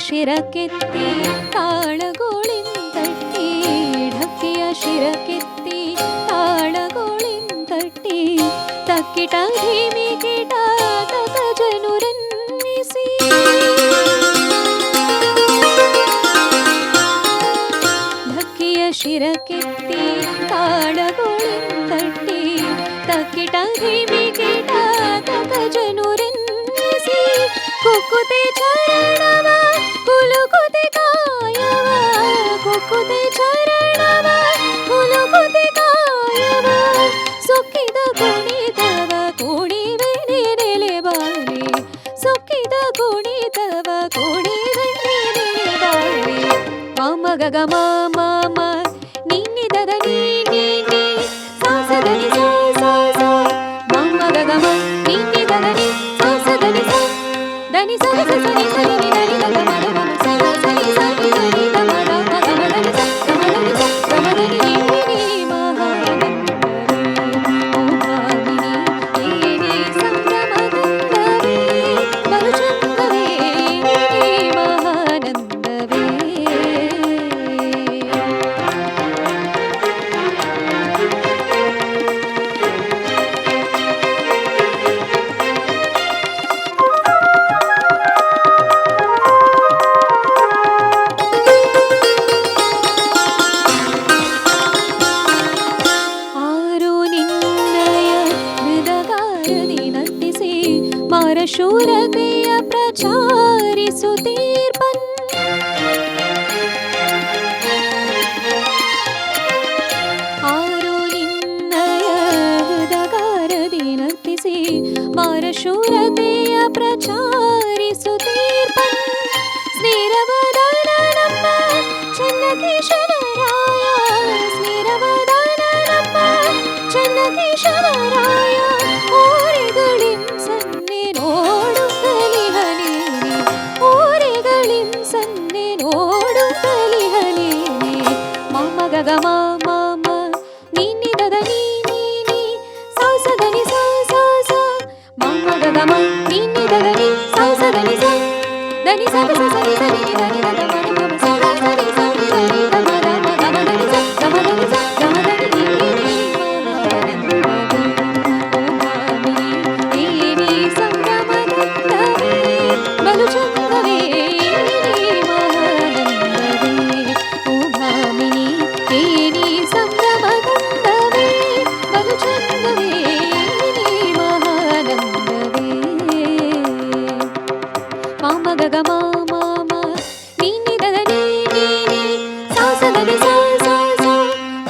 ಶಿರಕೆತ್ತಿ ತಾಳಗೋಳಿಂತಟ್ಟಿ ಢಕ್ಕಿಯ ಶಿರಕೆತ್ತಿ ತಾಳಗೋಳಿಂತಟ್ಟಿ ತಕ್ಕಿಟ ಧೀಮಿಗಿಟ ತಕ ಜನುರನ್ನಿಸಿ ಢಕ್ಕಿಯ ಶಿರಕೆತ್ತಿ ತಾಳಗೋಳಿಂತಟ್ಟಿ ತಕ್ಕಿಟ ಧೀಮಿಗಿಟ ತಕ ಜನುರನ್ನಿಸಿ ಕುಕ್ಕುತೆ ಚರಣವ ಕುಲುಕುತೆ ಕಾಯವ ಕುಕ್ಕುತೆ ಚರಣವ ಕುಲುಕುತೆ ಕಾಯವ ಸೊಕ್ಕಿದ ಕುಣಿತವ ಕುಣಿವೆನೆ ನೆಲೆಬಾರೆ ಸೊಕ್ಕಿದ ಕುಣಿತವ ಕುಣಿವೆನೆ ನೆಲೆಬಾರೆ ಮಾಮ ಗಗ ಮಾಮ ನಿನ್ನಿದದ ನೀ ಸಾಸದಲ್ಲಿ ಸಾ ಸಾ ಸಾ ಮಾಮ ಗಗ ಮ ನಿನ್ನಿದದ ನೀ ಸಾಸದಲ್ಲಿ ಸಾ దని సని సని సని దని గమ గమ సని సని సని దని గమ గమ గమ దని గమ దని మహానందవే ఓ భామిని ఏని సంగమగంధవే బలుచందవే మహానందవే ಶೂರತೆಯ ಪ್ರಚಾರಿಸುತ್ತೀರ್ಪನ್ ಆರು ನಿನ್ನಯ ಹೃದಗಾರದಿ ನರ್ತಿಸಿ ಮಾರಶೂರತೆಯ ಪ್ರಚಾರಿಸುತ್ತೀರ್ಪನ್ ಸ್ನೇರವದಾನ ನಮ್ಮ ಚನ್ನಕೇಶವರಾಯ ಸ್ನೇರವದಾನ ನಮ್ಮ ಚನ್ನಕೇಶವರಾಯ ಓರೆಗಳಿಂ ಸನ್ನೆ ನೋಡುತ್ತಲಿ ಹನೇನೆ ಓರೆಗಳಿಂ ಸನ್ನೆ ನೋಡುತ್ತಲಿ ಹನೇನೆ ಮಾಮ ಗಗ ಮಾಮ ನಿನ್ನಿದದ ನೀ ಸಾಸದನಿ ಸಾ ಸಾ ಸಾ ಮಾಮ ಗಗ ಮ ನಿನ್ನಿದದ ನೀ ಸಾಸದನಿ ಸಾ దని ಸಗ ಸನಿ ಸನಿ దని ಗಗ ಮ ಗಮ ಸಗ ಸನಿ ಸನಿ దని ಗಮ ಗಮ ಗಮ దని ಸ ಗಮ దని ಸ ಗಮ దని ನೀ ಬಲುಚಂದವೇ ಮಹಾನಂದವೇ ಓ ಭಾಮಿನಿ ಏನಿ ಸಂಭ್ರಮಗಂಧವೇ ಬಲುಚಂದವೇ ಮಹಾನಂದವೇ ಮಾಮ ಗಗ ಮಾಮ ನಿನ್ನಿದದ ನೀ ಸಾಸದಲ್ಲಿ ಸಾ ಸಾ ಸಾ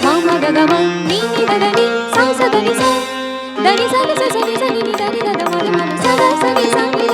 ಮಾಮ ಗಗ ಮ ನಿನ್ನಿದದ ನೀ ಸಾಸದಲ್ಲಿ ಸಾ దని ಸಗ ಸನಿ ಸನಿ దని ಗದ ಮ ಗಮ ಸಗ ಸನಿ ಸನಿ